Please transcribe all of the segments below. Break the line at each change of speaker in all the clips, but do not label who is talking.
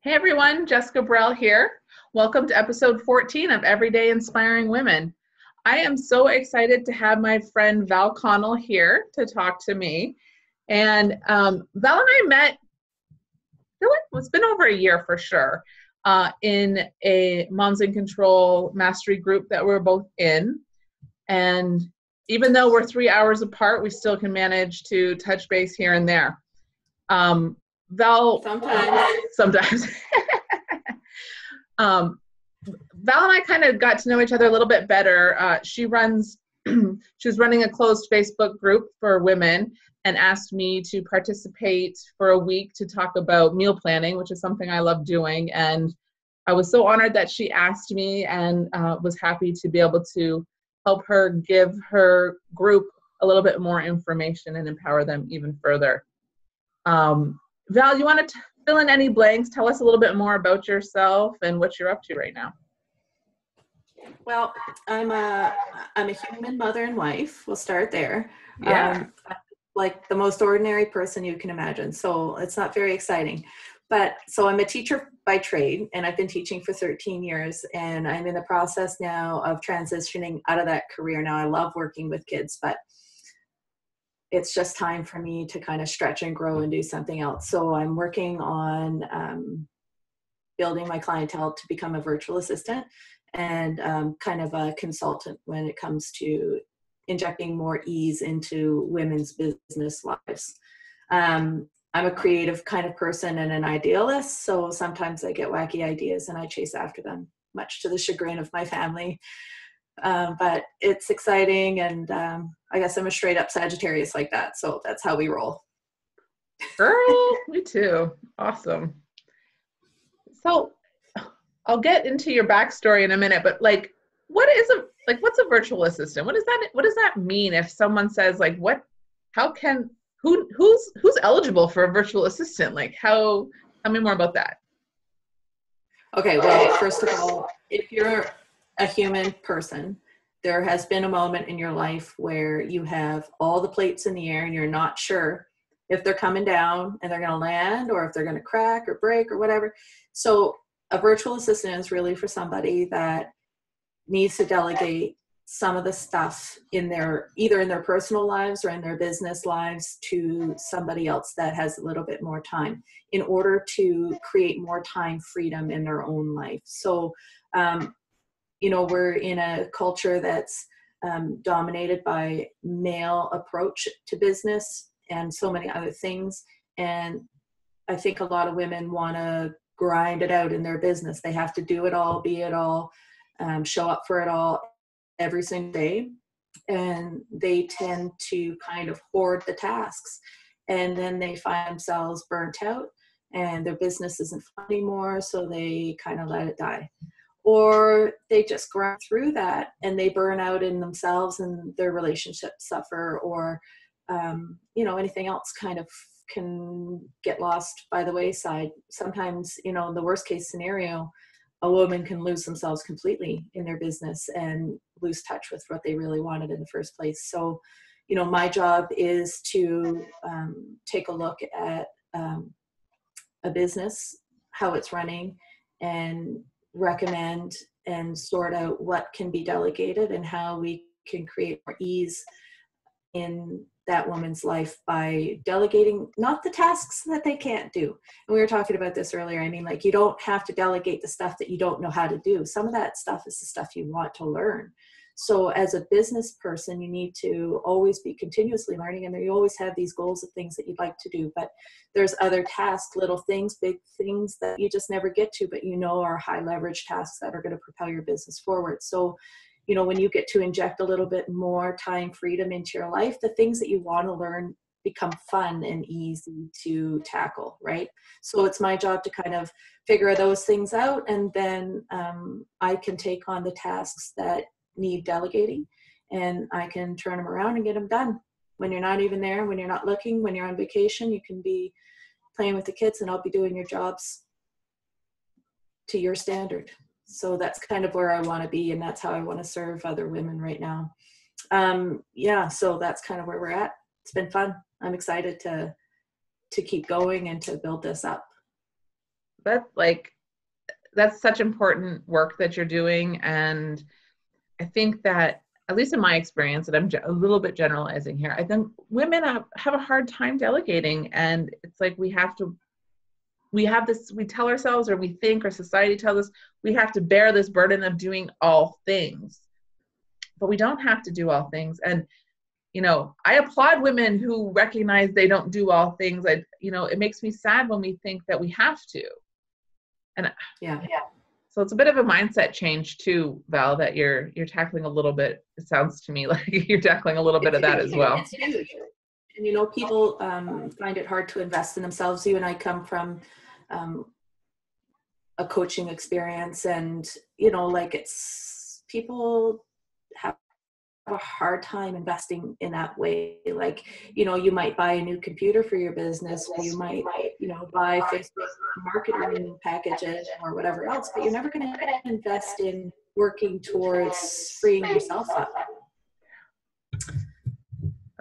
Hey everyone, Jessica Burrell here. Welcome to episode 14 of Everyday Inspiring Women. I am so excited to have my friend Val Connell here to talk to me. And Val and I met, I feel like it's been over a year for sure, in a Moms in Control mastery group that we're both in. And even though we're 3 hours apart, we still can manage to touch base here and there. Val, sometimes. Val and I kind of got to know each other a little bit better. She was running a closed Facebook group for women and asked me to participate for a week to talk about meal planning, which is something I love doing. And I was so honored that she asked me and was happy to be able to help her give her group a little bit more information and empower them even further. Val, you want to fill in any blanks? Tell us a little bit more about yourself and what you're up to right now.
Well, I'm a human mother and wife. We'll start there.
Yeah.
Like the most ordinary person you can imagine. So it's not very exciting. But so I'm a teacher by trade, and I've been teaching for 13 years, and I'm in the process now of transitioning out of that career. Now I love working with kids, but it's just time for me to kind of stretch and grow and do something else. So I'm working on building my clientele to become a virtual assistant and kind of a consultant when it comes to injecting more ease into women's business lives. I'm a creative kind of person and an idealist, so sometimes I get wacky ideas and I chase after them, much to the chagrin of my family. But it's exciting, and I guess I'm a straight up Sagittarius like that, so that's how we roll.
Girl, me too. Awesome. So I'll get into your backstory in a minute, but what's a virtual assistant? What does that mean if someone says who's eligible for a virtual assistant? Tell me more about that.
Okay, well, first of all, if you're a human person, there has been a moment in your life where you have all the plates in the air and you're not sure if they're coming down and they're going to land or if they're going to crack or break or whatever. So a virtual assistant is really for somebody that needs to delegate some of the stuff either in their personal lives or in their business lives to somebody else that has a little bit more time in order to create more time freedom in their own life. So, we're in a culture that's dominated by male approach to business and so many other things. And I think a lot of women want to grind it out in their business. They have to do it all, be it all, show up for it all every single day. And they tend to kind of hoard the tasks. And then they find themselves burnt out and their business isn't fun anymore. So they kind of let it die. Or they just grind through that and they burn out in themselves and their relationships suffer, or, anything else kind of can get lost by the wayside. Sometimes, in the worst case scenario, a woman can lose themselves completely in their business and lose touch with what they really wanted in the first place. So, my job is to take a look at a business, how it's running, and recommend and sort out what can be delegated and how we can create more ease in that woman's life by delegating not the tasks that they can't do. And we were talking about this earlier. I mean, you don't have to delegate the stuff that you don't know how to do. Some of that stuff is the stuff you want to learn. So as a business person, you need to always be continuously learning, and you always have these goals of things that you'd like to do, but there's other tasks, little things, big things that you just never get to, but are high leverage tasks that are going to propel your business forward. So when you get to inject a little bit more time freedom into your life, the things that you want to learn become fun and easy to tackle, right? So it's my job to kind of figure those things out, and then I can take on the tasks that need delegating, and I can turn them around and get them done. When you're not even there, when you're not looking, when you're on vacation, you can be playing with the kids and I'll be doing your jobs to your standard. So that's kind of where I want to be, and that's how I want to serve other women right now. So that's kind of where we're at. It's been fun. I'm excited to keep going and to build this up.
that's such important work that you're doing. And I think that, at least in my experience, and I'm a little bit generalizing here, I think women have a hard time delegating. And it's like we tell ourselves, or we think, or society tells us, we have to bear this burden of doing all things. But we don't have to do all things. And, I applaud women who recognize they don't do all things. It makes me sad when we think that we have to. And
yeah.
So it's a bit of a mindset change too, Val, that you're tackling a little bit. It sounds to me like you're tackling a little bit of that as well.
It's huge. And people find it hard to invest in themselves. You and I come from a coaching experience, and it's people have a hard time investing in that way. Like, you might buy a new computer for your business, or you might, buy Facebook marketing packages or whatever else, but you're never going to invest in working towards freeing yourself up.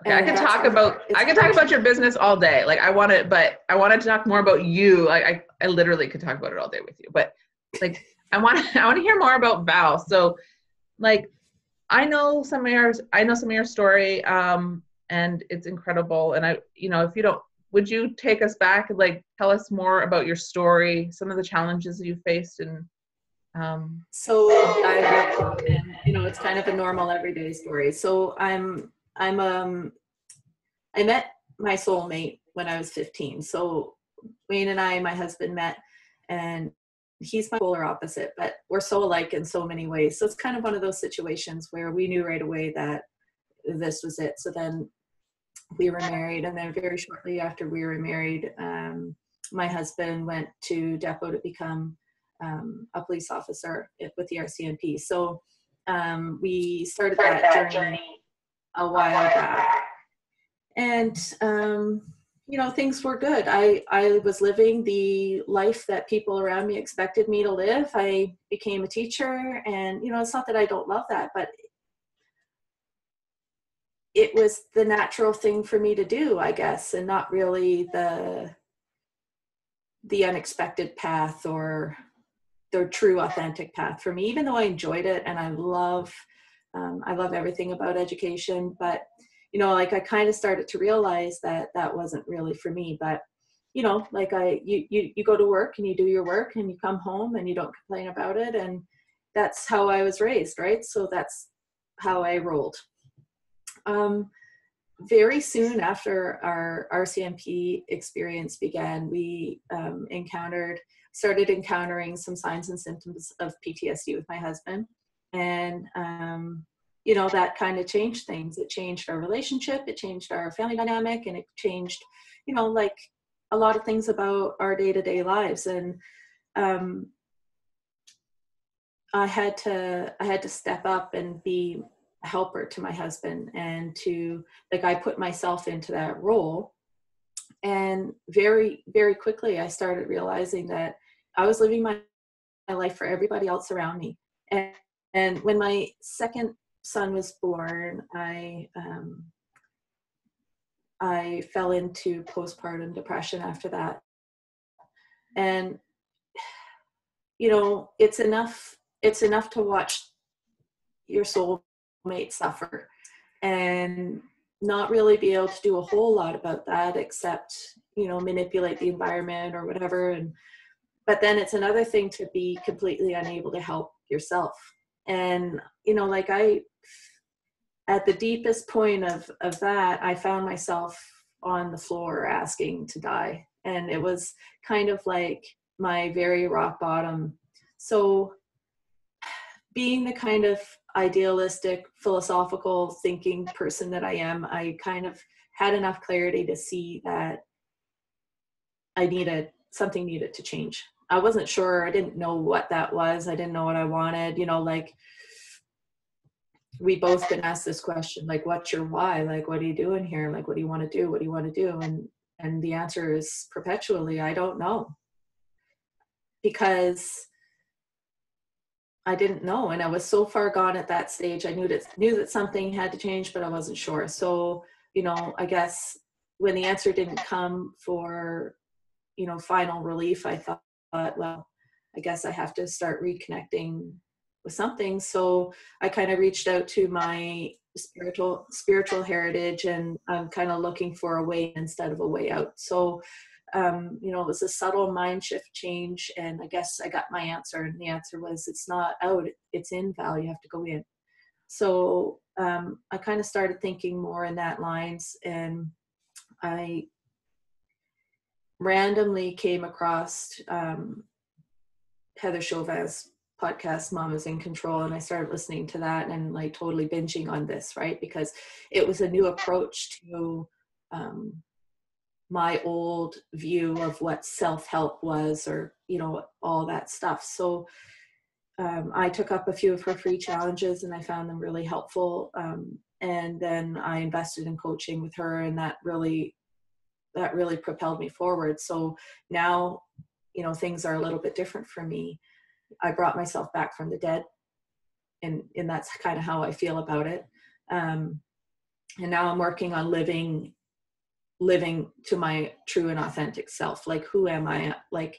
Okay, I could talk about your business all day. Like I wanted to talk more about you. Like I literally could talk about it all day with you, but like I want to hear more about Val. So like, I know some of your story, and it's incredible. And if you don't, would you take us back and like tell us more about your story, some of the challenges you faced, and
So it's kind of a normal everyday story. So I met my soulmate when I was 15. So Wayne and my husband met, and he's my polar opposite, but we're so alike in so many ways. So it's kind of one of those situations where we knew right away that this was it. So then we were married, and then very shortly after we were married, my husband went to Depot to become a police officer with the RCMP. So we started that journey a while back, and things were good. I was living the life that people around me expected me to live. I became a teacher, and it's not that I don't love that, but it was the natural thing for me to do, I guess, and not really the unexpected path or the true authentic path for me, even though I enjoyed it and I love everything about education. But I kind of started to realize that wasn't really for me. But you go to work and you do your work and you come home and you don't complain about it, and that's how I was raised, right? So that's how I rolled. Very soon after our RCMP experience began, we started encountering some signs and symptoms of PTSD with my husband. And, that kind of changed things. It changed our relationship, it changed our family dynamic, and it changed, like a lot of things about our day-to-day lives. And I had to step up and be a helper to my husband, and I put myself into that role. And very, very quickly, I started realizing that I was living my life for everybody else around me. And when my second son was born, I fell into postpartum depression after that. And, it's enough to watch your soulmate suffer and not really be able to do a whole lot about that, except, manipulate the environment or whatever. But then it's another thing to be completely unable to help yourself. And, at the deepest point of that, I found myself on the floor asking to die. And it was kind of like my very rock bottom. So being the kind of idealistic, philosophical thinking person that I am, I kind of had enough clarity to see that something needed to change. I wasn't sure. I didn't know what that was. I didn't know what I wanted. We both been asked this question, like, what's your why? Like, what are you doing here? Like, what do you want to do? What do you want to do? And the answer is perpetually, I don't know. Because I didn't know. And I was so far gone at that stage. I knew that something had to change, but I wasn't sure. So, I guess when the answer didn't come for, final relief, I thought, well, I guess I have to start reconnecting with something. So I kind of reached out to my spiritual heritage, and I'm kind of looking for a way instead of a way out. So you know, it was a subtle mind shift change, and I guess I got my answer, and the answer was, it's not out, it's in, Val, you have to go in. So I kind of started thinking more in that lines, and I randomly came across Heather Chauvin's podcast, Mama's in Control, and I started listening to that and like totally binging on this, right? Because it was a new approach to my old view of what self-help was, or, you know, all that stuff. So I took up a few of her free challenges, and I found them really helpful. And then I invested in coaching with her, and that really propelled me forward. So now, you know, things are a little bit different for me. I brought myself back from the dead, and that's kind of how I feel about it. And now I'm working on living to my true and authentic self. Like, who am I? Like,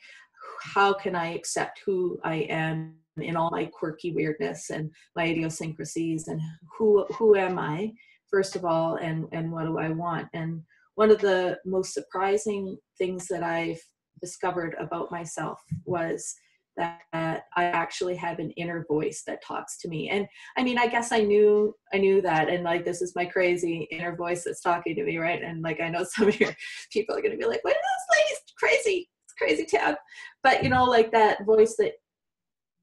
how can I accept who I am in all my quirky weirdness and my idiosyncrasies, and who am I, first of all, and what do I want? And one of the most surprising things that I've discovered about myself was that I actually have an inner voice that talks to me. And I mean, I guess I knew that, and like, this is my crazy inner voice that's talking to me, right? And like, I know some of your people are going to be like, what is this lady's crazy? It's crazy town. But you know, like, that voice that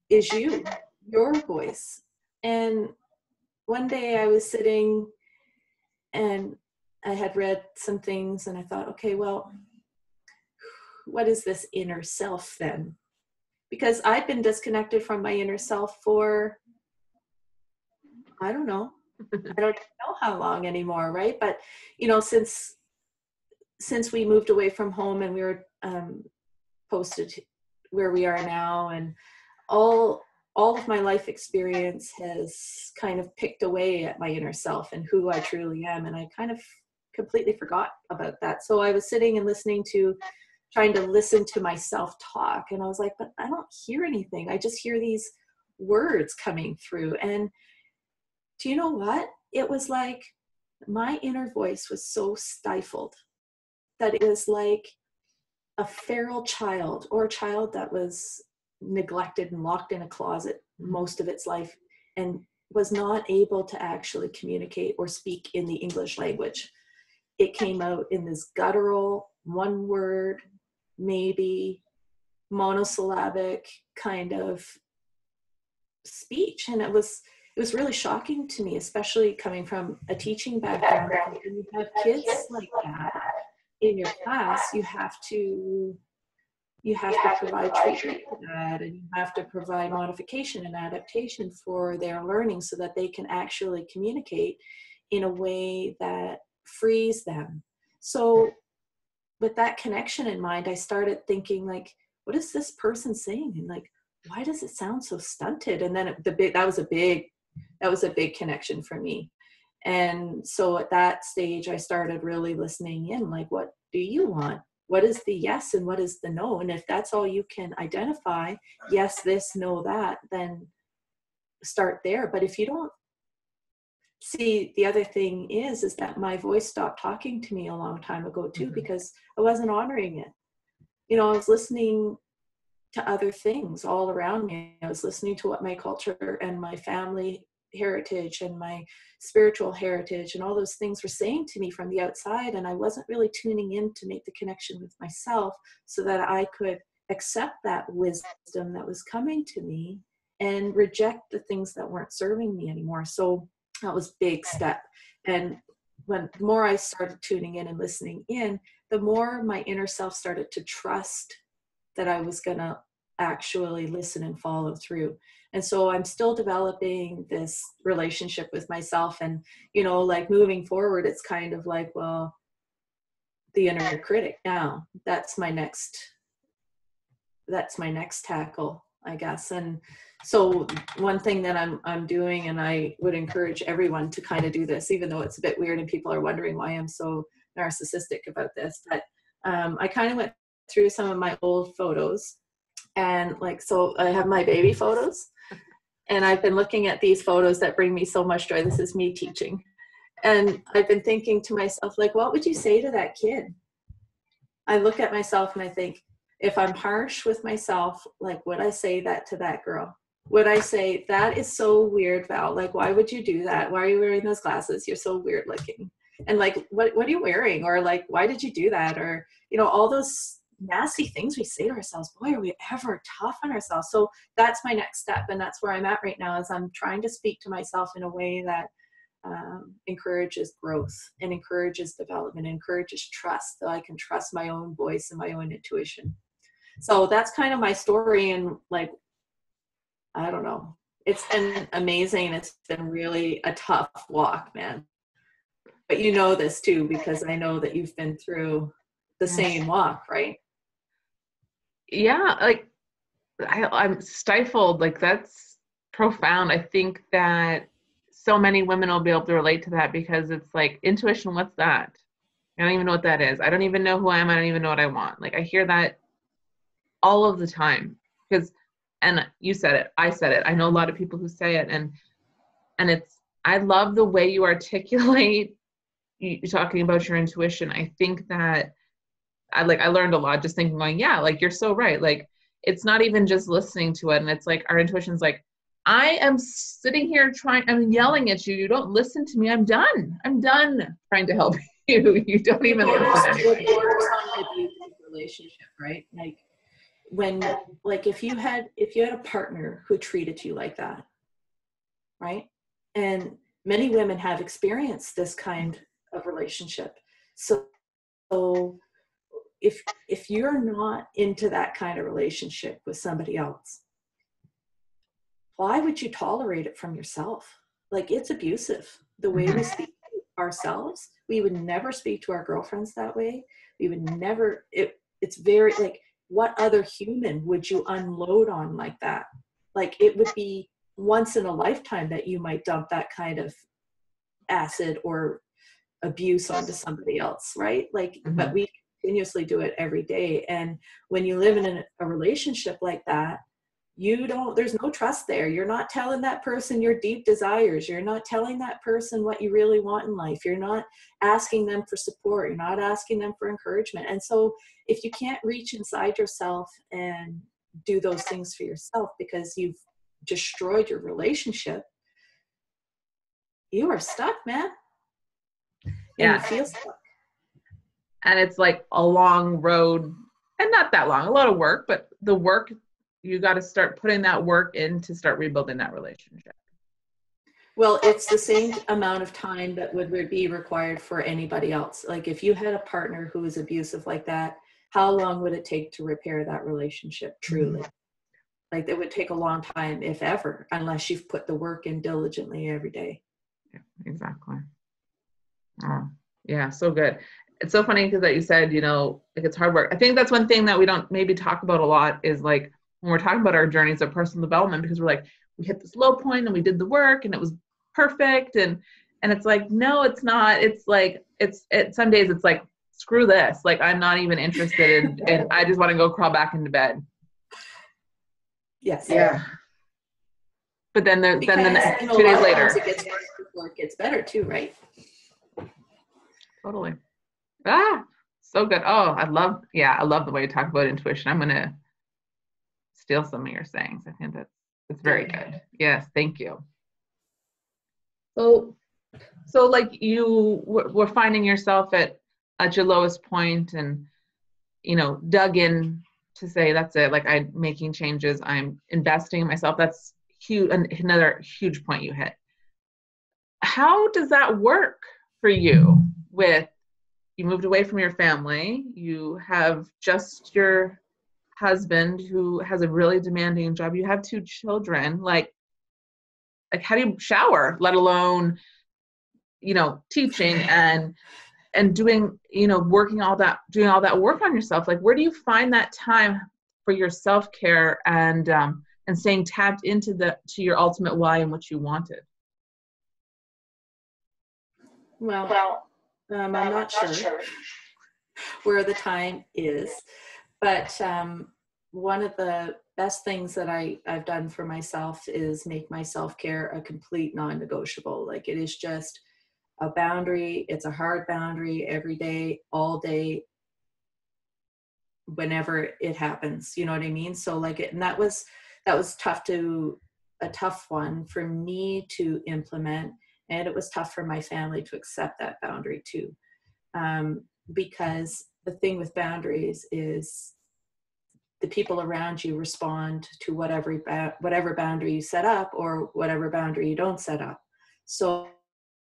is your voice. And one day I was sitting, and I had read some things, and I thought, okay, well, what is this inner self then? Because I've been disconnected from my inner self for, I don't know. I don't know how long anymore, right? But, you know, since we moved away from home, and we were posted where we are now, and all of my life experience has kind of picked away at my inner self and who I truly am. And I kind of completely forgot about that. So I was sitting and trying to listen to myself talk. And I was like, but I don't hear anything. I just hear these words coming through. And do you know what? It was like my inner voice was so stifled that it was like a feral child, or a child that was neglected and locked in a closet most of its life, and was not able to actually communicate or speak in the English language. It came out in this guttural, one word, maybe monosyllabic kind of speech. And it was really shocking to me, especially coming from a teaching background. When you have kids like that in your class, you have to provide treatment for that, and you have to provide modification and adaptation for their learning, so that they can actually communicate in a way that frees them. So with that connection in mind, I started thinking, like, what is this person saying? And like, why does it sound so stunted? And then that was a big connection for me. And so at that stage, I started really listening in, like, what do you want? What is the yes and what is the no? And if that's all you can identify, yes, this, no, that, then start there. But if you don't, see, the other thing is that my voice stopped talking to me a long time ago too, because I wasn't honoring it. You know, I was listening to other things all around me. I was listening to what my culture and my family heritage and my spiritual heritage and all those things were saying to me from the outside, and I wasn't really tuning in to make the connection with myself, so that I could accept that wisdom that was coming to me and reject the things that weren't serving me anymore. So that was a big step. And the more I started tuning in and listening in, the more my inner self started to trust that I was going to actually listen and follow through. And so I'm still developing this relationship with myself. And, you know, like, moving forward, it's kind of like, well, the inner critic now, that's my next tackle, I guess. And so one thing that I'm doing, and I would encourage everyone to kind of do this, even though it's a bit weird and people are wondering why I'm so narcissistic about this, but I kind of went through some of my old photos, And like, so I have my baby photos, and I've been looking at these photos that bring me so much joy. This is me teaching. And I've been thinking to myself, like, what would you say to that kid? I look at myself and I think, if I'm harsh with myself, like, would I say that to that girl? Would I say, that is so weird, Val? Like, why would you do that? Why are you wearing those glasses? You're so weird looking. And like, what are you wearing? Or like, why did you do that? Or, you know, all those nasty things we say to ourselves. Boy, are we ever tough on ourselves. So that's my next step. And that's where I'm at right now, is I'm trying to speak to myself in a way that encourages growth and encourages development, encourages trust, so I can trust my own voice and my own intuition. So that's kind of my story. And like, I don't know, it's been amazing. It's been really a tough walk, man. But you know this too, because I know that you've been through the same walk, right?
Yeah, like I'm stifled. Like, that's profound. I think that so many women will be able to relate to that, because it's like, intuition, what's that? I don't even know what that is. I don't even know who I am. I don't even know what I want. Like, I hear that all of the time, because, and you said it, I said it, I know a lot of people who say it, and it's, I love the way you articulate you talking about your intuition. I think that I learned a lot just thinking, going, yeah, like, you're so right. Like, it's not even just listening to it. And it's like, our intuition's like, I am sitting here I'm yelling at you. You don't listen to me. I'm done trying to help you. You don't even listen anyway.
It works on an abusive relationship, right? Like, when, like, if you had a partner who treated you like that, right? And many women have experienced this kind of relationship. So if you're not into that kind of relationship with somebody else, why would you tolerate it from yourself? Like, it's abusive. The way we speak to ourselves, we would never speak to our girlfriends that way. We would never, it's very, like, what other human would you unload on like that? Like, it would be once in a lifetime that you might dump that kind of acid or abuse onto somebody else, right? Like, but we continuously do it every day. And when you live in a relationship like that, there's no trust there. You're not telling that person your deep desires. You're not telling that person what you really want in life. You're not asking them for support. You're not asking them for encouragement. And so if you can't reach inside yourself and do those things for yourself because you've destroyed your relationship, you are stuck, man. And you feel stuck.
And it's like a long road, and not that long, a lot of work, but the work, you got to start putting that work in to start rebuilding that relationship.
Well, it's the same amount of time that would be required for anybody else. Like, if you had a partner who was abusive like that, how long would it take to repair that relationship truly? Like, it would take a long time, if ever, unless you've put the work in diligently every day.
Yeah, exactly. Oh, yeah, so good. It's so funny because that you said, like, it's hard work. I think that's one thing that we don't maybe talk about a lot, is like, when we're talking about our journeys of personal development, because we're like, we hit this low point and we did the work and it was perfect. And it's like, no, it's not. It's like, some days it's like, screw this. Like, I'm not even interested and I just want to go crawl back into bed.
Yes.
Yeah. But then the next 2 days later,
it gets worse before it gets better too, right?
Totally. So good. Oh, I love the way you talk about intuition. I'm going to steal some of your sayings. I think that's very good. Yes. Thank you. So like, you were finding yourself at your lowest point and, dug in to say, that's it. Like, I'm making changes. I'm investing in myself. That's huge. Another huge point you hit. How does that work for you you moved away from your family, you have just your husband who has a really demanding job, you have 2 children, like how do you shower, let alone, teaching and doing, doing all that work on yourself? Like, where do you find that time for your self-care and staying tapped into to your ultimate why and what you wanted?
Well, I'm not sure where the time is, but one of the best things that I've done for myself is make my self-care a complete non-negotiable. Like, it is just a boundary. It's a hard boundary every day, all day, whenever it happens. You know what I mean? So like and that was a tough one for me to implement. And it was tough for my family to accept that boundary too. Because the thing with boundaries is the people around you respond to whatever boundary you set up or whatever boundary you don't set up. So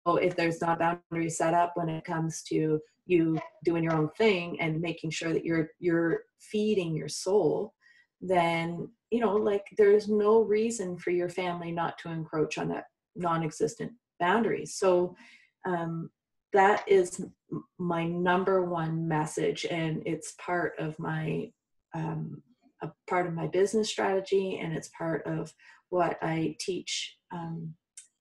if there's not a boundary set up when it comes to you doing your own thing and making sure that you're feeding your soul, then, you know, like, there's no reason for your family not to encroach on that non-existent boundaries. So that is my number one message, and it's part of my a part of my business strategy, and it's part of what I teach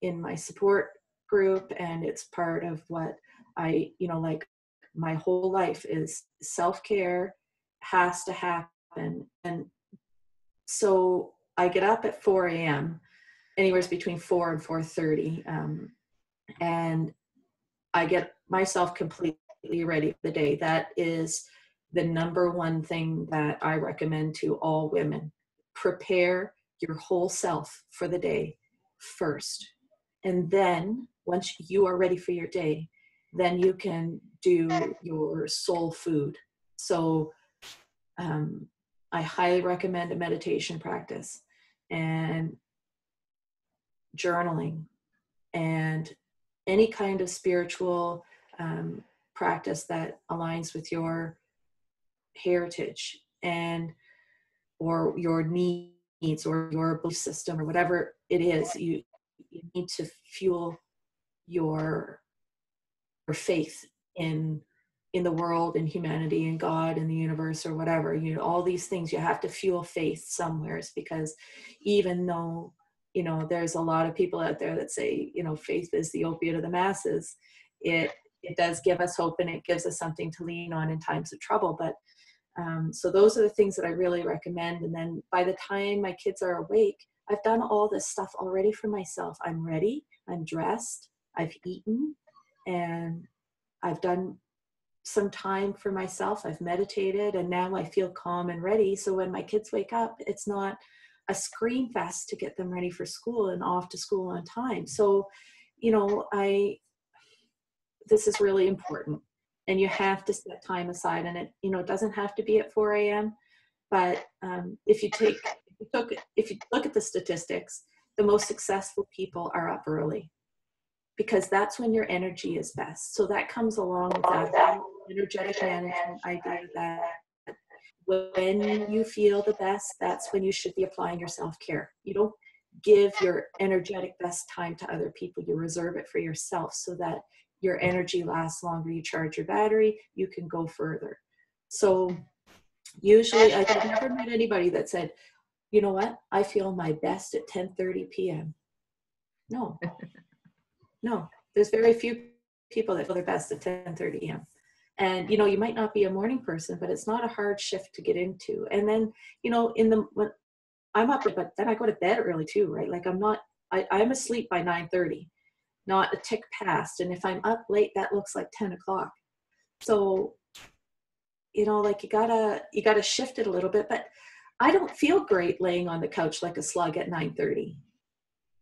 in my support group, and it's part of what I, you know, like, my whole life is self-care has to happen. And so I get up at 4 a.m., anywhere between 4 and 4:30, and I get myself completely ready for the day. That is the number one thing that I recommend to all women. Prepare your whole self for the day first. And then once you are ready for your day, then you can do your soul food. So I highly recommend a meditation practice and journaling and any kind of spiritual practice that aligns with your heritage and or your needs or your belief system or whatever it is. You need to fuel your faith in the world and humanity and God and the universe or whatever. You know, all these things, you have to fuel faith somewheres, because even though, you know, there's a lot of people out there that say, you know, faith is the opiate of the masses, it does give us hope and it gives us something to lean on in times of trouble. But so those are the things that I really recommend. And then by the time my kids are awake, I've done all this stuff already for myself. I'm ready, I'm dressed, I've eaten, and I've done some time for myself. I've meditated, and now I feel calm and ready. So when my kids wake up, it's not a scream fest to get them ready for school and off to school on time. So, you know, this is really important, and you have to set time aside. And it, you know, it doesn't have to be at 4 a.m. But if you look at the statistics, the most successful people are up early, because that's when your energy is best. So that comes along with that energetic management idea that when you feel the best, that's when you should be applying your self-care. You don't give your energetic best time to other people. You reserve it for yourself so that your energy lasts longer. You charge your battery, you can go further. So usually I've never met anybody that said, you know what, I feel my best at 10:30 p.m. No, there's very few people that feel their best at 10:30 a.m. And, you know, you might not be a morning person, but it's not a hard shift to get into. And then, you know, when I'm up, but then I go to bed early too, right? Like I'm asleep by 9:30, not a tick past. And if I'm up late, that looks like 10 o'clock. So, you know, like you gotta shift it a little bit, but I don't feel great laying on the couch like a slug at 9:30.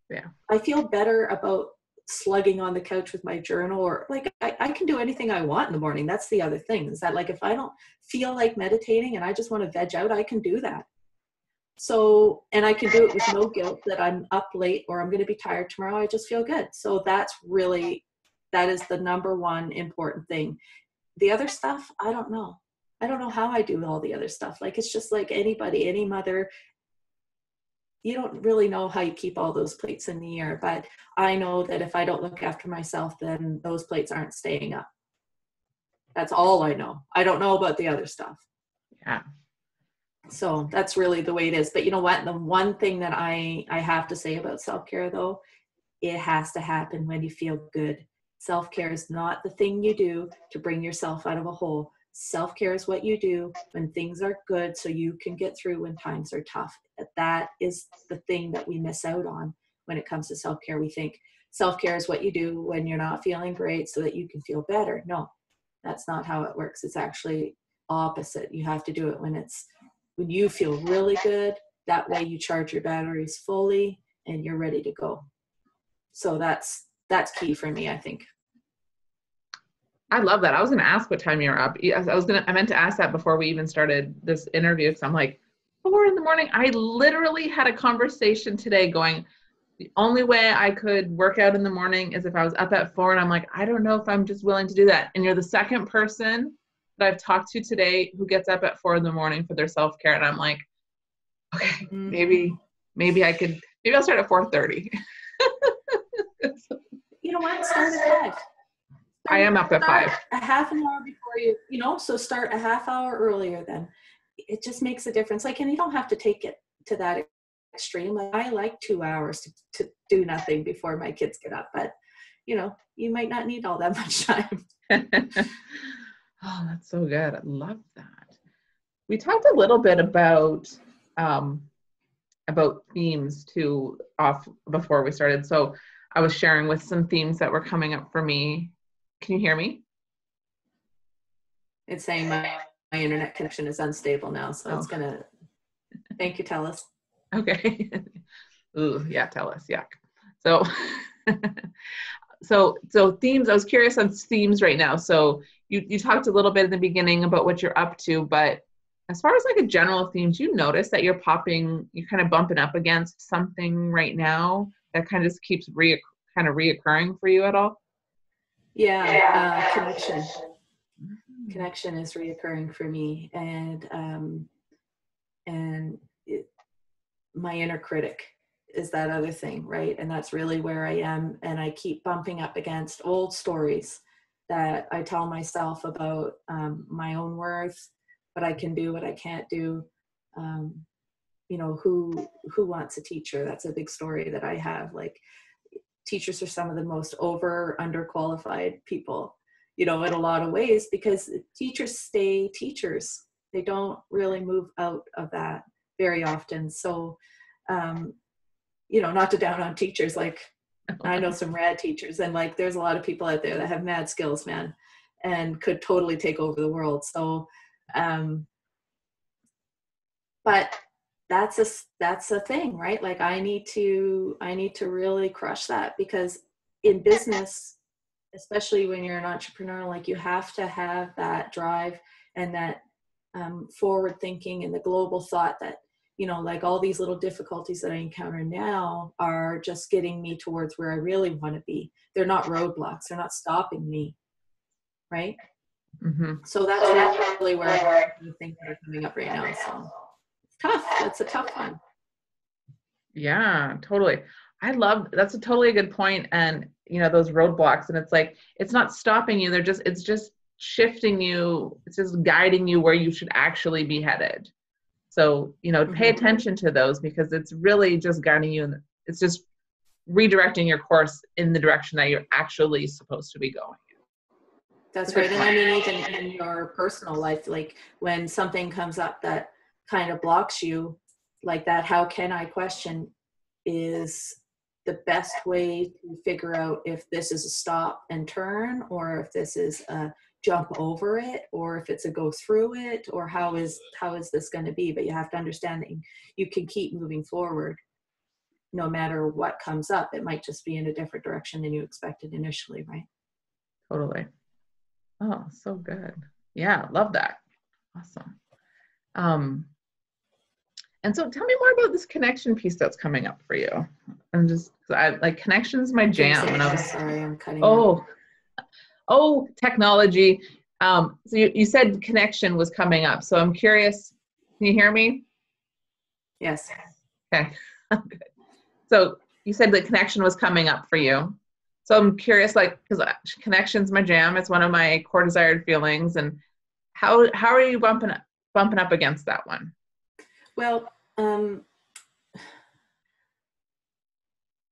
Yeah.
I feel better about slugging on the couch with my journal, or like I can do anything I want in the morning. That's the other thing, is that, like, if I don't feel like meditating and I just want to veg out, I can do that. So, and I can do it with no guilt that I'm up late or I'm going to be tired tomorrow. I just feel good. So that is the number one important thing. The other stuff, I don't know. I don't know how I do all the other stuff. Like, it's just like anybody, any mother, you don't really know how you keep all those plates in the air. But I know that if I don't look after myself, then those plates aren't staying up. That's all I know. I don't know about the other stuff.
Yeah.
So that's really the way it is. But you know what? The one thing that I have to say about self-care, though, it has to happen when you feel good. Self-care is not the thing you do to bring yourself out of a hole. Self-care is what you do when things are good so you can get through when times are tough. That is the thing that we miss out on when it comes to self-care. We think self-care is what you do when you're not feeling great so that you can feel better. No, that's not how it works. It's actually opposite. You have to do it when you feel really good. That way you charge your batteries fully and you're ready to go. So that's key for me, I think.
I love that. I was going to ask what time you're up. I meant to ask that before we even started this interview, because I'm like, 4 a.m. I literally had a conversation today going, the only way I could work out in the morning is if I was up at 4, and I'm like, I don't know if I'm just willing to do that. And you're the second person that I've talked to today who gets up at 4 a.m. for their self-care. And I'm like, okay, maybe I'll start at 4:30.
You know what? Start at 5.
I am up at 5.
A half an hour before so start a half hour earlier then. It just makes a difference. Like, and you don't have to take it to that extreme. Like, I like 2 hours to do nothing before my kids get up, but you might not need all that much time.
Oh, that's so good. I love that. We talked a little bit about themes too off before we started. So I was sharing with some themes that were coming up for me. Can you hear me?
It's saying my internet connection is unstable now, so it's gonna. Thank you, tell us.
Okay. Ooh, yeah, tell us. Yuck. So, so themes. I was curious on themes right now. So you talked a little bit in the beginning about what you're up to, but as far as like a general theme, do you notice that you're kind of bumping up against something right now that kind of just keeps reoccurring for you at all?
Yeah, connection. Connection is reoccurring for me, and my inner critic is that other thing, right? And that's really where I am, and I keep bumping up against old stories that I tell myself about my own worth, what I can do, what I can't do. Who wants a teacher? That's a big story that I have. Like, teachers are some of the most underqualified people, in a lot of ways, because teachers stay teachers. They don't really move out of that very often. So, not to down on teachers, like I know some rad teachers, and like there's a lot of people out there that have mad skills, man, and could totally take over the world. So, but that's a thing, right? Like I need to really crush that, because in business, especially when you're an entrepreneur, like you have to have that drive and that forward thinking and the global thought that, like all these little difficulties that I encounter now are just getting me towards where I really want to be. They're not roadblocks. They're not stopping me. Right. Mm-hmm. So that's really where I think they're coming up right now. So it's tough. That's a tough one.
Yeah, totally. That's a totally good point. And, those roadblocks, and it's like, it's not stopping you. It's just shifting you. It's just guiding you where you should actually be headed. So, pay attention to those, because it's really just guiding you. And it's just redirecting your course in the direction that you're actually supposed to be going.
That's right. And I mean, even in your personal life, like when something comes up that kind of blocks you like that, how can I question is the best way to figure out if this is a stop and turn, or if this is a jump over it, or if it's a go through it, or how is this going to be. But you have to understand that you can keep moving forward no matter what comes up. It might just be in a different direction than you expected initially, right?
Totally. Oh, so good. Yeah, love that. Awesome. And so tell me more about this connection piece that's coming up for you. Connection's my jam.
Sorry, I'm cutting out.
Technology. So you said connection was coming up. So I'm curious, can you hear me?
Yes.
Okay. Good. So you said that connection was coming up for you. So I'm curious, because connection's my jam. It's one of my core desired feelings. And how are you bumping up against that one?
Well,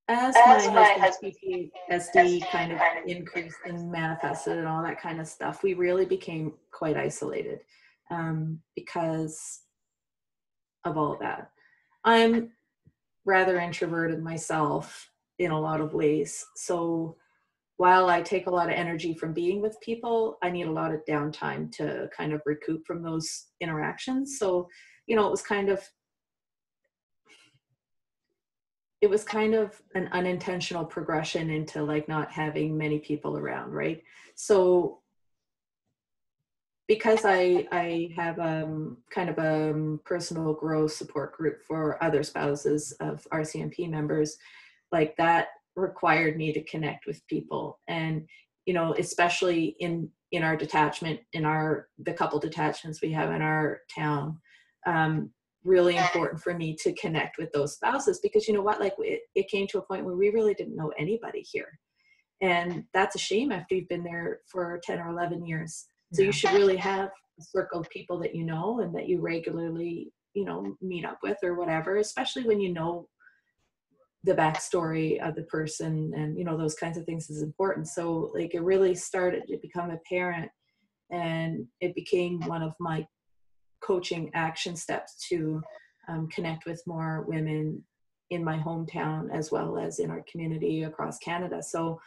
as my husband's PTSD kind of increased and manifested and all that kind of stuff, we really became quite isolated because of all that. I'm rather introverted myself in a lot of ways. So while I take a lot of energy from being with people, I need a lot of downtime to kind of recoup from those interactions. So, you know, it was kind of an unintentional progression into like not having many people around, right? So because I have kind of a personal growth support group for other spouses of RCMP members, like that required me to connect with people. And, you know, especially in our detachment, in the couple detachments we have in our town, really important for me to connect with those spouses, because you know what, like it came to a point where we really didn't know anybody here. And that's a shame after you've been there for 10 or 11 years. So you should really have a circle of people that you know and that you regularly, you know, meet up with or whatever, especially when you know the backstory of the person, and, you know, those kinds of things is important. So like it really started to become apparent, and it became one of my coaching action steps to connect with more women in my hometown as well as in our community across Canada. So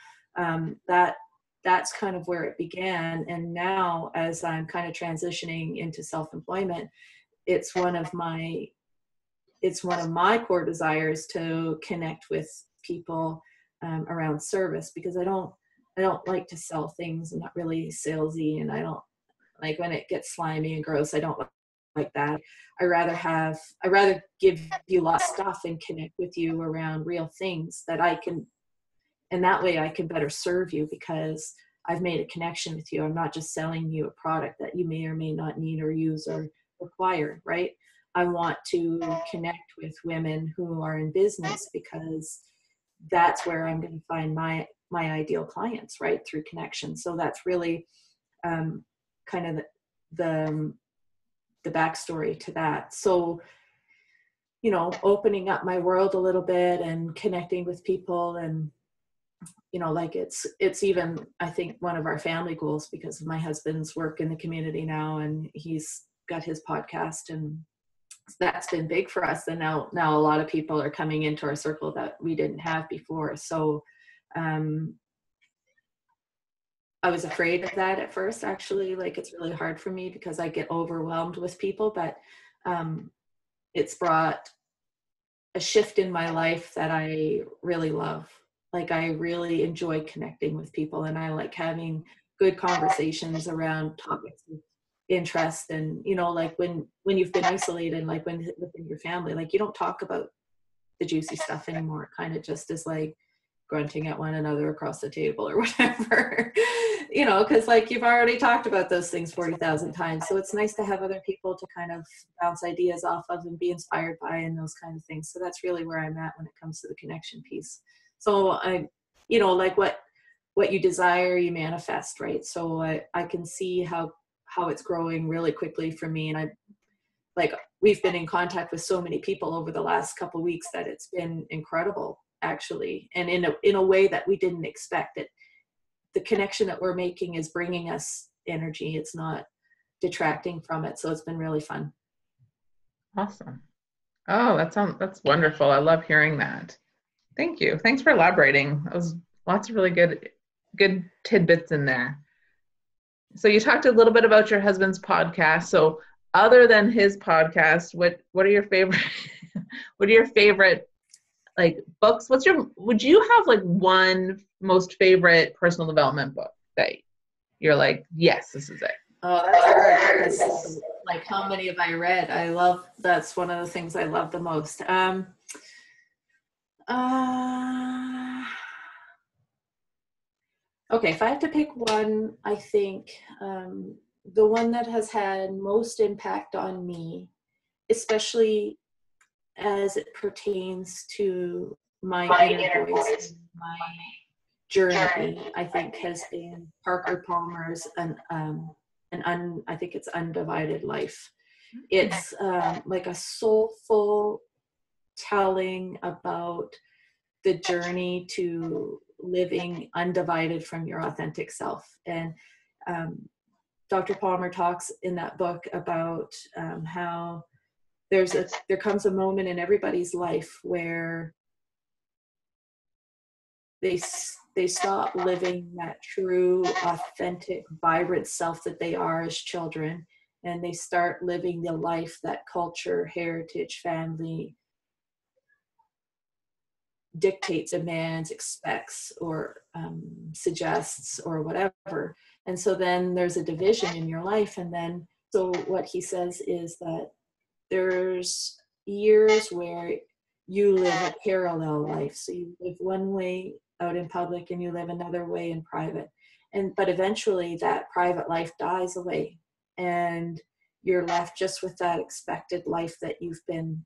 that's kind of where it began. And now, as I'm kind of transitioning into self-employment, it's one of my core desires to connect with people around service, because I don't like to sell things. I'm not really salesy, and I don't like when it gets slimy and gross. I don't like that. I rather give you lots of stuff and connect with you around real things that I can, and that way I can better serve you because I've made a connection with you. I'm not just selling you a product that you may or may not need or use or require, right? I want to connect with women who are in business, because that's where I'm going to find my ideal clients, right? Through connection. So that's really kind of the backstory to that. So, you know, opening up my world a little bit and connecting with people, and, you know, like it's even, I think, one of our family goals because of my husband's work in the community now, and he's got his podcast, and that's been big for us. And now a lot of people are coming into our circle that we didn't have before. So I was afraid of that at first, actually. Like, it's really hard for me because I get overwhelmed with people, but it's brought a shift in my life that I really love. Like, I really enjoy connecting with people, and I like having good conversations around topics of interest. And, you know, like when you've been isolated, like within your family, like you don't talk about the juicy stuff anymore. It kind of just is like grunting at one another across the table or whatever, you know, because like you've already talked about those things 40,000 times. So it's nice to have other people to kind of bounce ideas off of and be inspired by, and those kind of things. So that's really where I'm at when it comes to the connection piece. So I, you know, like what you desire, you manifest, right? So I can see how it's growing really quickly for me. And we've been in contact with so many people over the last couple of weeks that it's been incredible, actually. And in a way that we didn't expect. It, the connection that we're making is bringing us energy. It's not detracting from it. So it's been really fun.
Awesome. Oh, that's wonderful. I love hearing that. Thank you. Thanks for elaborating. That was lots of really good tidbits in there. So you talked a little bit about your husband's podcast. So other than his podcast, what are your favorite like books? Would you have like one most favorite personal development book that you're like, yes, this is it?
Oh, that's hard because like how many have I read? That's one of the things I love the most. Okay, if I have to pick one, I think the one that has had most impact on me, especially as it pertains to my inner voice, my journey, I think has been Parker Palmer's I think it's Undivided Life. It's like a soulful telling about the journey to living undivided from your authentic self. And Dr. Palmer talks in that book about how there comes a moment in everybody's life where they stop living that true, authentic, vibrant self that they are as children, and they start living the life that culture, heritage, family dictates, demands, expects, or suggests, or whatever. And so then there's a division in your life. And then, so what he says is that there's years where you live a parallel life. So you live one way out in public and you live another way in private. But eventually that private life dies away and you're left just with that expected life that you've been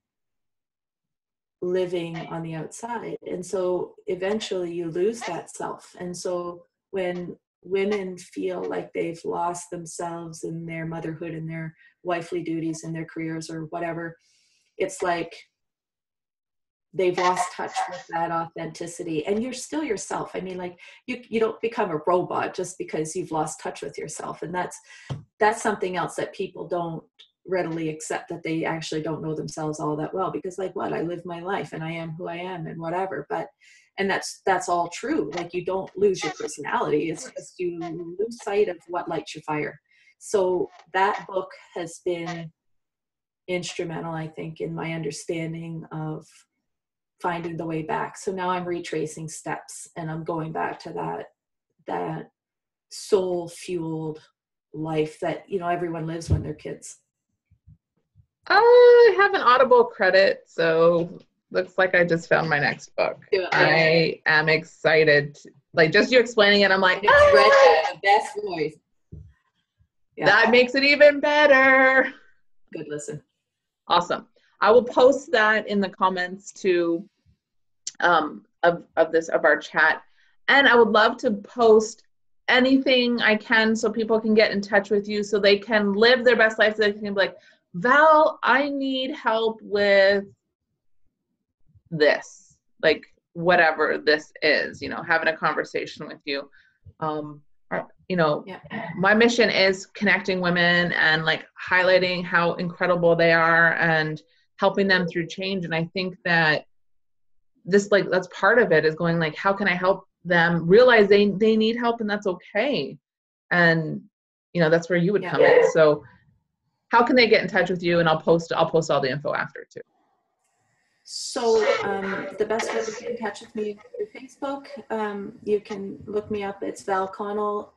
living on the outside. And so eventually you lose that self. And so when women feel like they've lost themselves in their motherhood and their wifely duties and their careers or whatever, it's like they've lost touch with that authenticity. And you're still yourself. I mean, like you don't become a robot just because you've lost touch with yourself. And that's something else that people don't readily accept, that they actually don't know themselves all that well, because like what, I live my life and I am who I am and whatever. And that's all true. Like you don't lose your personality. It's just you lose sight of what lights your fire. So that book has been instrumental, I think, in my understanding of finding the way back. So now I'm retracing steps and I'm going back to that soul fueled life that, you know, everyone lives when they're kids.
I have an Audible credit, so looks like I just found my next book. Yeah. I am excited. Like just you explaining it, I'm like,
it's read in the best voice.
Yeah. That makes it even better.
Good listen.
Awesome. I will post that in the comments too, of our chat. And I would love to post anything I can so people can get in touch with you so they can live their best life. So they can be like, Val, I need help with this, like whatever this is, you know, having a conversation with you. My mission is connecting women and like highlighting how incredible they are and helping them through change. And I think that this, like, that's part of it, is going like, how can I help them realize they need help and that's okay. And, you know, that's where you would come in. So how can they get in touch with you? And I'll post all the info after too.
So the best way to get in touch with me is through Facebook. You can look me up. It's Val Connell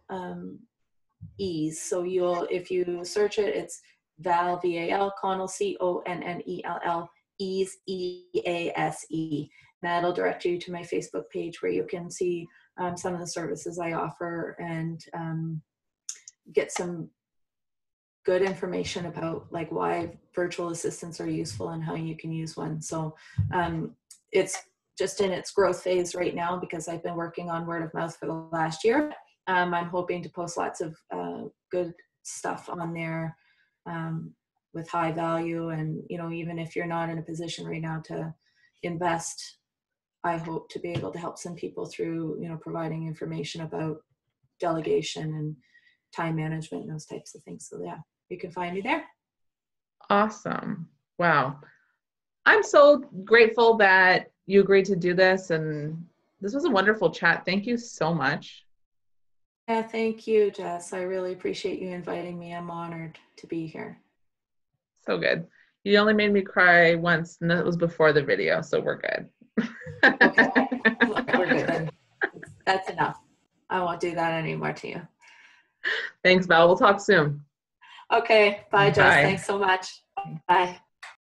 Ease. So if you search it, it's Val, V-A-L, Connell, C-O-N-N-E-L-L, Ease, E-A-S-E. That'll direct you to my Facebook page where you can see some of the services I offer and get some good information about like why virtual assistants are useful and how you can use one. So it's just in its growth phase right now because I've been working on word of mouth for the last year. I'm hoping to post lots of good stuff on there with high value. And, you know, even if you're not in a position right now to invest, I hope to be able to help some people through, you know, providing information about delegation and time management and those types of things. So yeah, you can find me there.
Awesome. Wow. I'm so grateful that you agreed to do this, and this was a wonderful chat. Thank you so much.
Yeah, thank you, Jess. I really appreciate you inviting me. I'm honored to be here.
So good. You only made me cry once, and that was before the video, so we're good.
Okay. We're good then. That's enough. I won't do that anymore to you.
Thanks, Val. We'll talk soon.
Okay. Bye, Jess. Thanks so much. Bye.